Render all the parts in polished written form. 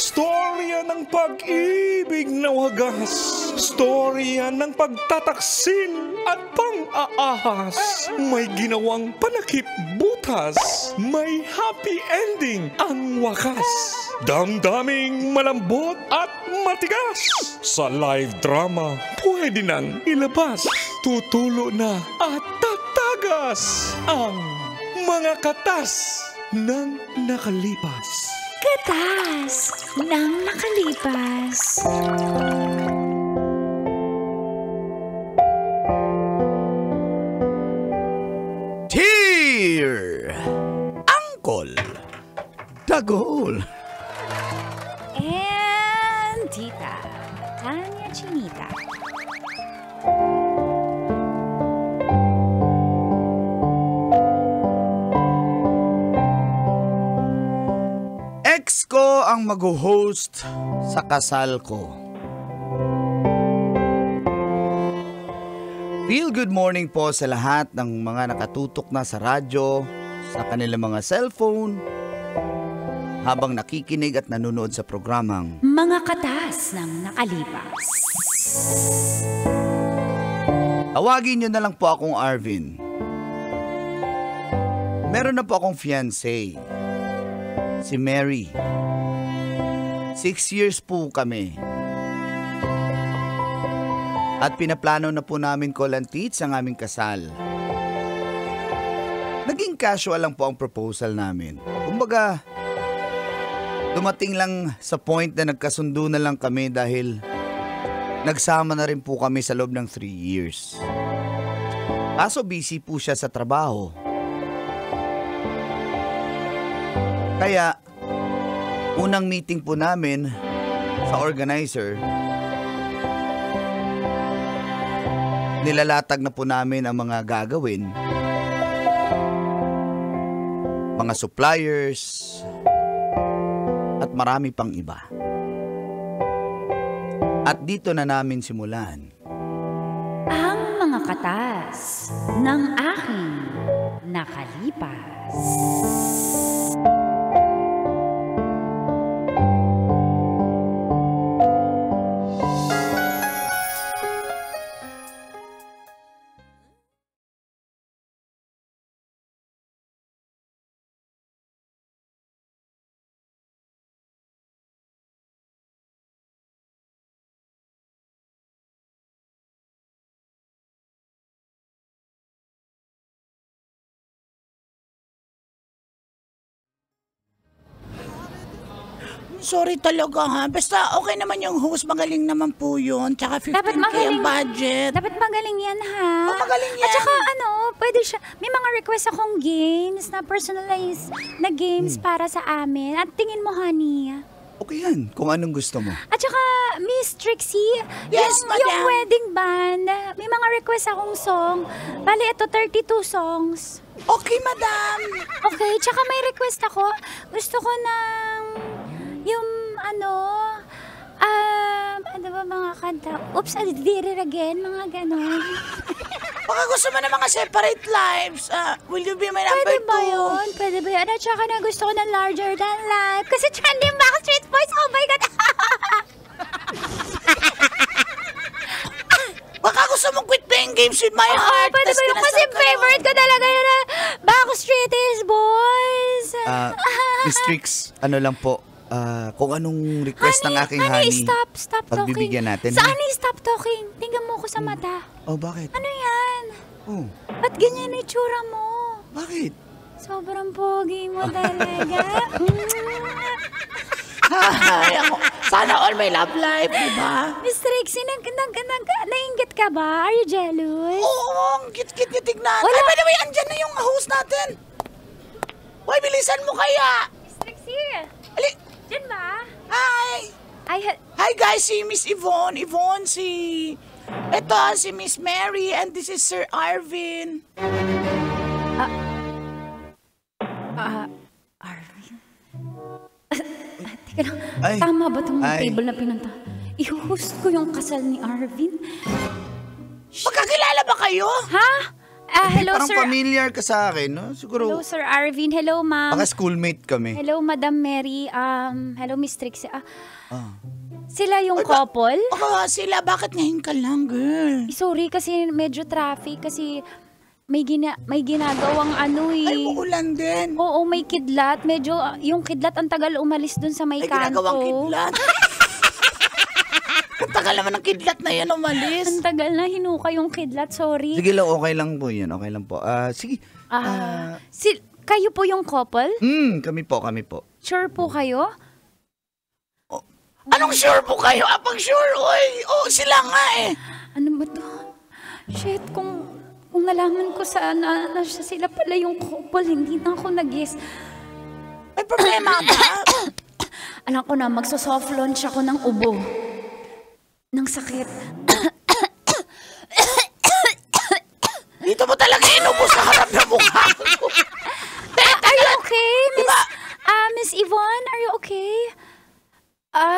Storya ng pag-ibig na wagas. Storya ng pagtataksil at pang-aahas. May ginawang panakip butas. May happy ending ang wakas. Damdaming malambot at matigas. Sa live drama, pwede nang ilabas. Tutulo na at tatagas ang mga katas ng nakalipas. Katas ng nakalipas. Tear! Angkol! Dagol! And Tita Tanya Chinita. Ex ko ang mag-host sa kasal ko. Real good morning po sa lahat ng mga nakatutok na sa radyo, sa kanilang mga cellphone, habang nakikinig at nanonood sa programang Mga katas ng nakalipas. Tawagin niyo na lang po akong Arvin. Meron na po akong fiancé, si Mary. 6 years po kami. At pinaplano na po namin kolantits ang aming kasal. Naging casual lang po ang proposal namin. Kumbaga, dumating lang sa point na nagkasundo na lang kami dahil nagsama na rin po kami sa loob ng 3 years. Kaso busy po siya sa trabaho. Kaya, unang meeting po namin sa organizer, nilalatag na po namin ang mga gagawin, mga suppliers, at marami pang iba. At dito na namin simulan Ang mga katas ng aking nakalipas. Sorry talaga ha. Basta okay naman yung host. Magaling naman po yun. Tsaka 15K ang budget. Dapat magaling yan ha. Oh, magaling yan. At saka pwede siya. May mga request akong games na personalized na games para sa amin. At tingin mo honey. Okay yan, kung anong gusto mo. At saka Miss Trixie, Yes, yung madam. wedding band, may mga request akong song. Bali, ito 32 songs. Okay, madam. Okay, tsaka may request ako. Gusto ko ng yung ano ba mga kanta? Oops, I did it again, mga ganon. Baka gusto mo ng mga separate lives. Will you be my number Pwede ba 2? yun? Pwede ba yun? At saka na gusto ko ng larger than life. Kasi trending Backstreet Boys, oh my God! Baka gusto mong quit playing games with my heart. Pwede ba yun? Kasi favorite ko talaga yun na Backstreet Boys. Miss Trix, ano lang po, kung anong request ng aking honey, stop talking. pagbibigyan natin. Sa honey, stop talking. Tingnan mo ko sa mata. Oh, bakit? Ano yan? Oh, Ba't ganyan ang itsura mo? bakit? Sobrang pogi mo talaga. Ay, ako. Sana all my love life, di ba? Miss Trixie, nainggit ka ba? Are you jealous? Oo, ang cute-cute niya tignan. Wala. Ay, by the way, andyan na yung host natin. Uy, bilisan mo kaya. Miss Trixie, Ali. dyan ba? Hi. Hi guys, si Miss Yvonne. Ito si Miss Mary and this is Sir Arvin. Arvin? Teka lang, Ay. tama ba itong Ay. table na pinunta? I-host ko yung kasal ni Arvin? Magkakilala ba kayo? Ha? Hello, Parang sir. familiar ka sa akin, no? Siguro, Hello, Sir Arvin. Hello, ma'am. baka schoolmate kami. Hello, Madam Mary. Hello, Miss Trixie. Ah. Sila yung couple? Sila, bakit ngayon ka lang, girl? Sorry kasi medyo traffic kasi may ginagawang ano eh. Ay, uulan din. Oo, may kidlat. Medyo yung kidlat ang tagal umalis dun sa may Ay, kanto. ginagawang kidlat. Ang tagal naman ng kidlat na yan umalis. Ang tagal na hinuka yung kidlat. Sorry. Sige lang, okay lang po yan. Okay lang po. Sige. Kayo po yung couple? Kami po. Sure po kayo? Anong sure po kayo? Pag sure, sila nga eh. Ano ba to? Shit, kung nalaman ko sana na sila pala yung couple, hindi na ako nag-guess. May problema ba? Alam ko na, magso-soft launch ako ng ubo. Ng sakit. Dito mo talaga inubos sa harap ng mukha ko. Are you okay, Miss Yvonne? Are you okay?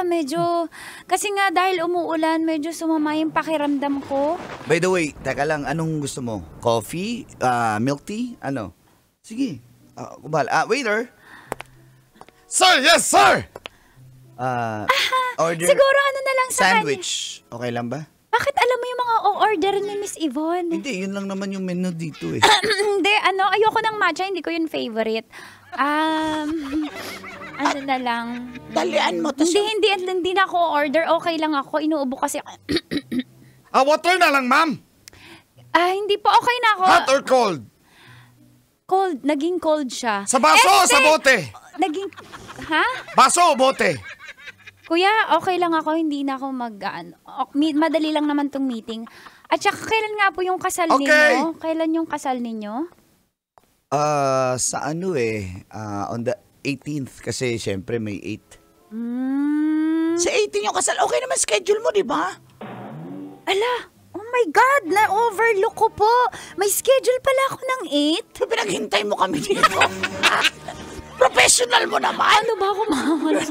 Medyo, kasi nga dahil umuulan, medyo sumama yung pakiramdam ko. By the way, teka lang, anong gusto mo? Coffee? Milk tea? Ano? Sige. Waiter. Sir, yes, sir! Order Siguro ano na lang sa sandwich. Okay lang ba? kanya. Bakit alam mo yung mga o-order ni Miss Yvonne? Hindi, yun lang naman yung menu dito eh. Hindi, ayoko ng matcha, hindi ko yun favorite. Ano na lang. Dalian mo to Hindi na ako order. Okay lang ako. Inuubo kasi ako. Water na lang, ma'am. Hindi po. Okay na ako. Hot or cold? Cold. Naging cold siya. Sa baso o sa hindi. bote? Naging... Ha? Baso o bote? Kuya, okay lang ako. Hindi na ako madali lang naman tong meeting. At saka, kailan nga po yung kasal ninyo? Kailan yung kasal ninyo? Sa ano on the 18th kasi syempre may 8. Sa 18 yung kasal, okay naman schedule mo, di ba? Ala, oh my God, na-overlook ko po. May schedule pala ako ng 8. Pinaghintay mo kami dito. Professional mo naman. Ano ba ako mamalas?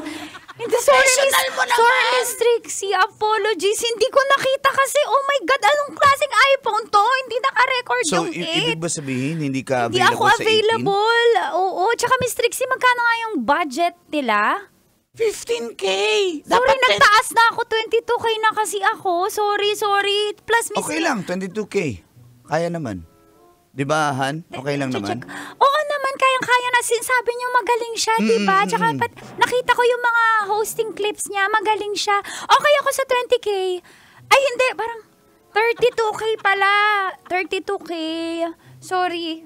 Hindi, sorry, Professional mo naman. sorry, Miss Trixie. Apologies. Hindi ko nakita kasi, oh my God, anong klaseng iPhone to? Hindi naka-record So, yung 8. ibig ba sabihin hindi ka Hindi available ako sa 18? available. Oo. Tsaka, Miss Trixie, magkano nga yung budget nila? 15K. Sorry, nagtaas na ako. 22K na kasi ako. Sorry. Plus, Miss... Okay lang, 22K. Kaya naman. Di ba, Han? Okay lang naman. Oo naman, kayang-kaya na. Sinasabi niyo magaling siya, di ba? Tsaka nakita ko yung mga hosting clips niya. Magaling siya. Okay ako sa 20K. Ay, hindi. Parang 32K pala. 32K. Sorry.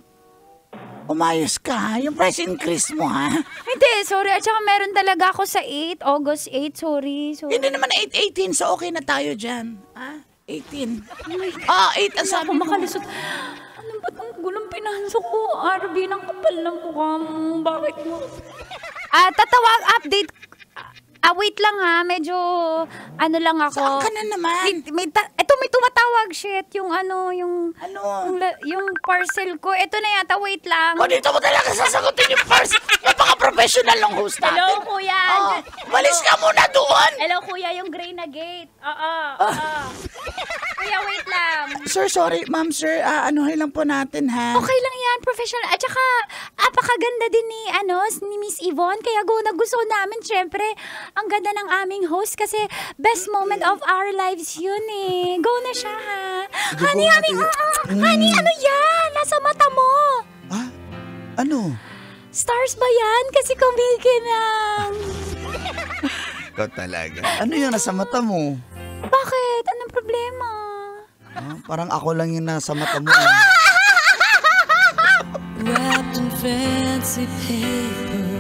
Umayos ka, yung price increase mo, ha? Hindi, sorry. At saka meron talaga ako sa 8. August 8. Sorry. Hindi naman 8-18, so okay na tayo dyan. 18. 8 ang sabi Ako mo. makalusot. Ano ba itong gulong pinasok ko? RB, ng kapal ng mukha mo. Bakit mo? Update. Wait lang ha. Medyo, ano lang ako. Saan ka na naman? May tumatawag, shit. Yung yung Ano? yung parcel ko. Ito na yata, wait lang. Dito mo talaga sasagutin yung first. Napaka-professional ng host natin. Hello, kuya. Malis ka muna doon. Hello, kuya, yung gray na gate. Kuya, wait lang. Sir, sorry. Ma'am, sir, anuhin lang po natin, ha? Okay lang yan, professional. At saka, apakaganda din ni Miss Yvonne. Kaya nagustuhan namin, syempre, ang ganda ng aming host kasi best moment of our lives yun eh. Go na siya, ha? Honey, ano yan? Nasa mata mo. Ano? Stars ba yan? Kasi kumikinang. Ikaw talaga. Ano yung nasa mata mo? Bakit? Anong problema? Parang ako lang yung nasa mata mo. Wrapped in fancy paper.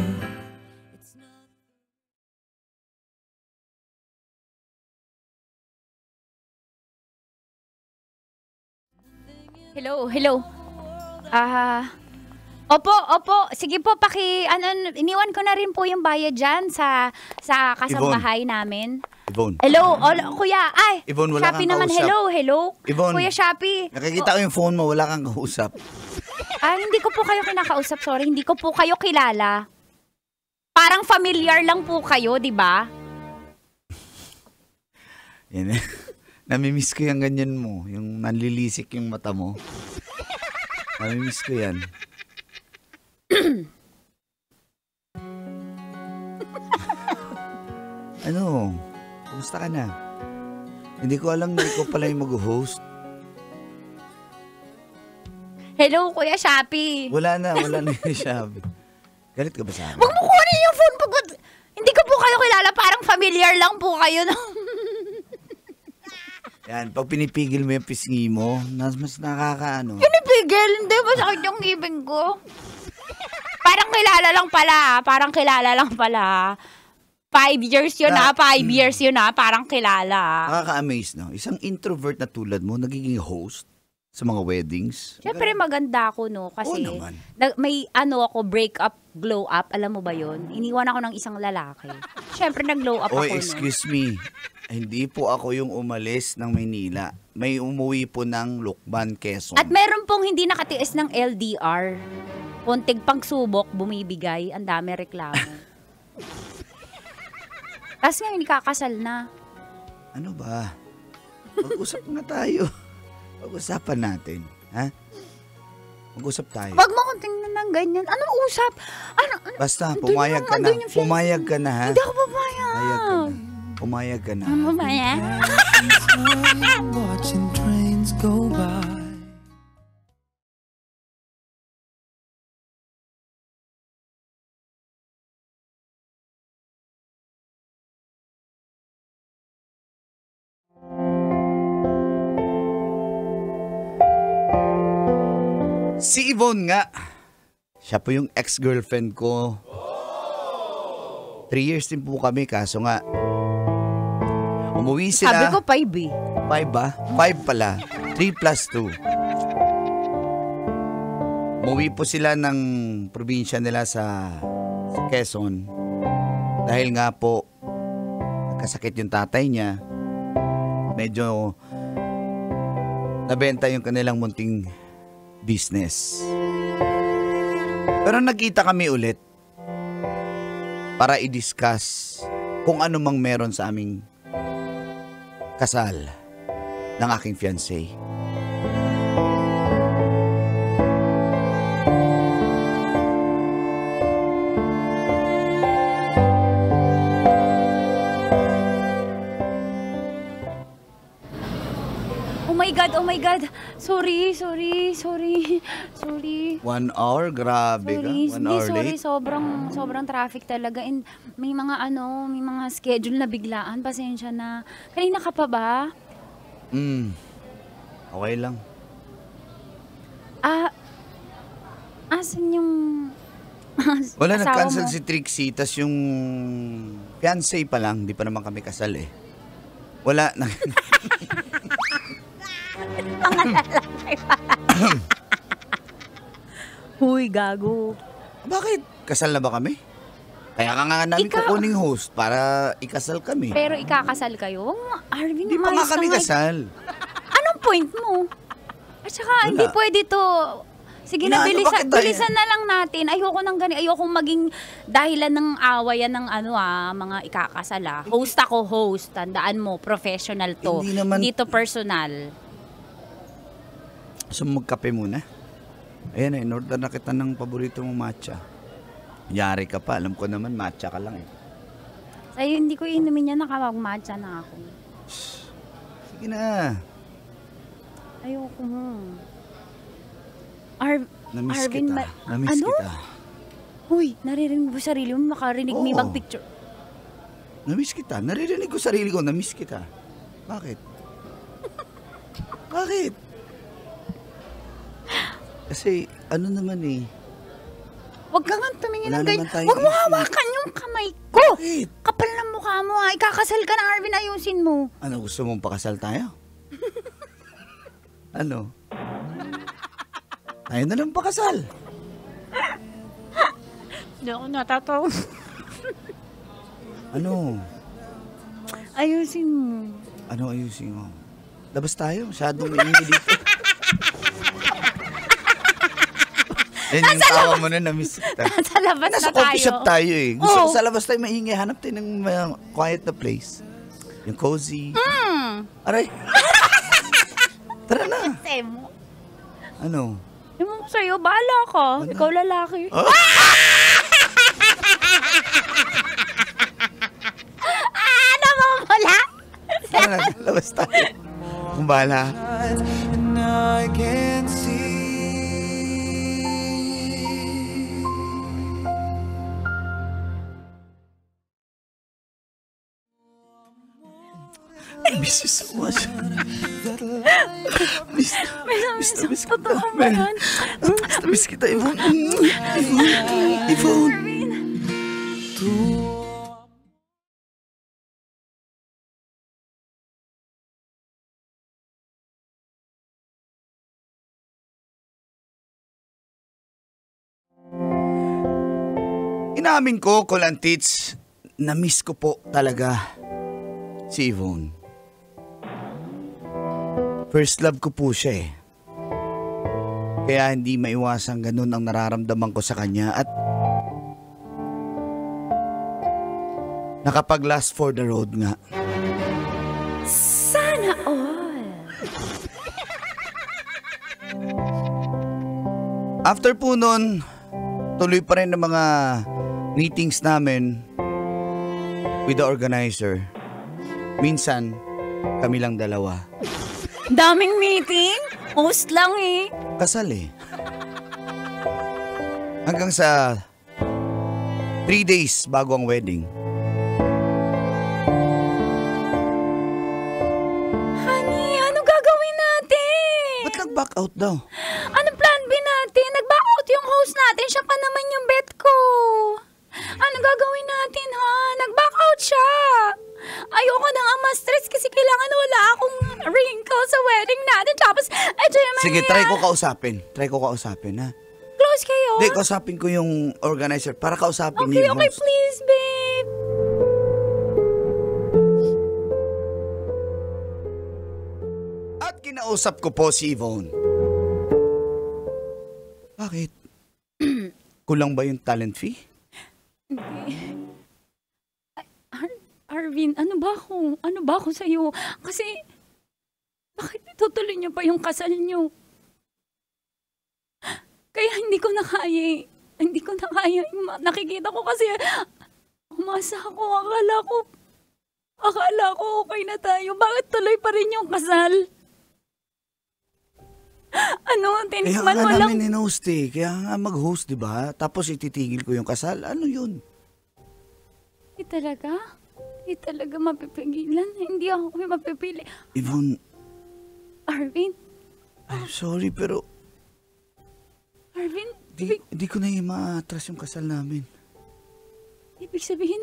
Hello. Opo. Sige po, iniwan ko na rin po yung bayad dyan sa kasambahay namin. Yvonne. Hello, kuya. Ay, Yvonne, wala Shopee kang naman. kausap. Hello. Yvonne. Kuya Shopee. Nakikita ko yung phone mo, wala kang kausap. Hindi ko po kayo kinakausap. Sorry, hindi ko po kayo kilala. Parang familiar lang po kayo, di ba? Yan. Namimiss ko yung ganyan mo, yung nanlilisik yung mata mo. Namimiss ko yan. Ano? Kumusta ka na? Hindi ko alam na ikaw pala yung mag-host. Hello, Kuya Shopee. Wala na yung sabi. Galit ka ba sa akin? Huwag mo kunin yung phone pag... Hindi ko po kayo kilala. Parang familiar lang po kayo. No? Yan, pag pinipigil mo yung pisngi mo, mas nakakaano. Pinipigil. Hindi, masakit yung ngipin ko. Parang kilala lang pala. 5 years yun 5 years yun parang kilala. Nakaka-amaze, no? Isang introvert na tulad mo, nagiging host sa mga weddings. Siyempre maganda ako, no? Kasi Oo naman. may ako, break up, glow up. Alam mo ba yun? Iniwan ako ng isang lalaki. Siyempre nag-glow up ako, Excuse me. Hindi po ako yung umalis ng Maynila. May umuwi po ng Lukban, Quezon. At meron pong hindi nakatiis ng LDR. Puntig pangsubok, bumibigay. Ang dami reklamo. Tapos ngayon, ikakasal na. Ano ba? Mag-usap nga tayo. Pag-usapan natin. Ha? Mag-usap tayo. Wag mo kong tingnan ng ganyan. Anong usap? Basta, pumayag ka na. Pumayag ka na, ha? Hindi ako pumayag. Pumayag ka na. Ano ba yan? Watching trains go by. Si Yvonne nga. Siya po yung ex-girlfriend ko. 3 years din po kami, kaso nga, umuwi sila. Sabi ko 5 eh. 5 ba? 5 pala. 3 plus 2. Umuwi po sila ng probinsya nila sa Quezon. Dahil nga po, nagkasakit yung tatay niya. Medyo nabenta yung kanilang munting business. Pero nagkita kami ulit para i-discuss kung ano mang meron sa aming kasal ng aking fiancé. Oh my God. Sorry. 1 hour? Grabe ka. 1 hour late? Sobrang traffic talaga. And may mga schedule na biglaan. Pasensya na. Kanina ka pa ba? Okay lang. Asan yung... Wala, asawa nag-cancel mo? si Trixie, tas yung fiancé pa lang, di pa naman kami kasal eh. Wala. Mga lalaki pa. Huy, gago. Bakit? Kasal na ba kami? Kaya ka nga namin kukuning host para ikasal kami. Pero ikakasal kayo? Arvin, Hindi pa nga kami kasal. Anong point mo? At saka, hindi pwede to. Sige na, bilisan na lang natin. Ayoko nang ayokong maging dahilan ng awayan ng mga ikakasal. Host ako, host. Tandaan mo, professional to. Hindi to personal. So magkape muna. Ayan in-order na kita ng paborito mong matcha. Yari ka pa, alam ko naman matcha ka lang eh. Sa'yo, hindi ko inumin yan, nakawag-matcha na ako. Sige na. Ayoko mo. Namiss Arvin, kita. Namiss kita. Uy, naririnig mo sarili mo, makarinig may mag-picture. Namiss kita. Naririnig ko sarili ko, namiss kita. Bakit? Bakit? Kasi, ano naman eh. Huwag ka nga tumingin ng ganyan. naman tayong Huwag mo issue. hawakan yung kamay ko. Bakit? Kapal ng mukha mo ha. Ikakasal ka na, Arvin, ayusin mo. Ano, gusto mong pakasal tayo? Ano? Tayo na lang pakasal. Hindi ako natatawa. Ano? Ayusin mo. Ano ayusin mo? Labas tayo. Masyadong maingi dito. Yan yung tawa mo na namiss kita. Nasa labas na Nasa tayo. coffee shop tayo eh. Gusto ko Oo. sa labas tayo maingi. Hanap tayo ng quiet na place. Yung cozy. Aray. Tara na. Kasi mo. Ano? Yung sa'yo, bahala ka. Ikaw lalaki. Namamula! Tara na, labas tayo. Kung bahala. And I can see. I miss you so much. Miss na miss kita. Totoo ba yan? Miss na miss kita, Yvonne. Yvonne. Inamin ko, Kulantits, na-miss ko po talaga si Yvonne. First love ko po siya eh. Kaya hindi maiwasang ganun ang nararamdaman ko sa kanya at nakapag last for the road nga. Sana all. After po nun, tuloy pa rin ang mga meetings namin with the organizer. Minsan, kami lang dalawa. Daming meeting? Host lang eh. Kasal eh. Hanggang sa 3 days bago ang wedding. Honey, ano gagawin natin? Ba't nag-back out daw? Anong plan B natin? Nag-back out yung host natin. Siya pa naman yung bet ko. Ano gagawin natin, ha? Nag-back out siya. Ayoko na nga ma-stress kasi kailangan wala akong wrinkle sa wedding natin. Tapos, ito yung Sige, try ko kausapin, ha? Close kayo? Hindi, kausapin ko yung organizer para kausapin Okay, niyo yung okay, host. please, babe. At kinausap ko po si Yvonne. Bakit? Kulang ba yung talent fee? Arvin, ano ba ako sa'yo? Kasi, bakit itutuloy niyo pa yung kasal niyo? Kaya hindi ko na kaya. Nakikita ko kasi, umasa ako, akala ko okay na tayo. Bakit tuloy pa rin yung kasal? Ano, tinikman mo lang. Kaya nga namin in-host eh. Kaya nga mag-host, di ba? Tapos ititigil ko yung kasal. Ano yun? Hindi talaga mapipigilan. Hindi ako mapipili. Yvonne, Arvin, I'm sorry pero Arvin, di ko na ma-atras yung kasal namin. ibig sabihin,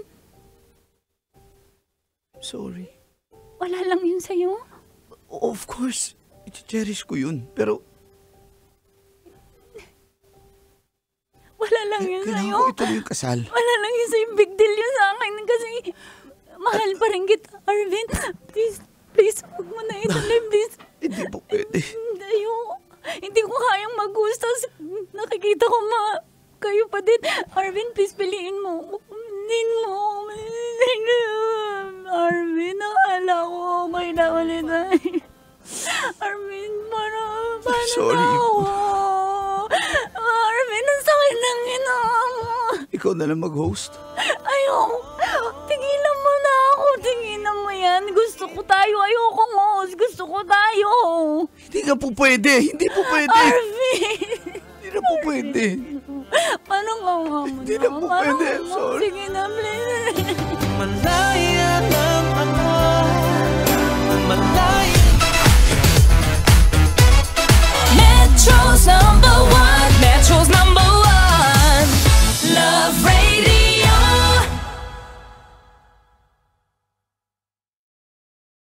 Sorry. wala lang yun sa'yo? Of course, i-cherish ko yun. Pero Wala lang yun kailangan sa'yo? ko ituloy yung kasal. Wala lang yun sa'yo. Big deal yun sa akin kasi mahal pa rin kita, Arvin. Please, huwag mo na ituloy, please. Hindi po pwede. Hindi ko kayang mag-gusto. Nakikita ko kayo pa din. Arvin, please, piliin mo. Arvin, nakala ko okay na ulit. Arvin, paano Sorry. na ako? Arvin, ang sakit ng ginawa mo. Ikaw na lang mag-host. Ayoko. Tigilan mo na ako. Tigilan mo yan. Gusto ko tayo. Ayoko ngos. Gusto ko tayo. Hindi ka po pwede. Hindi po pwede. Arvin. Hindi na po pwede. Paano nga mo Hindi na po pwede. Sorry. Sige na, please. Malaya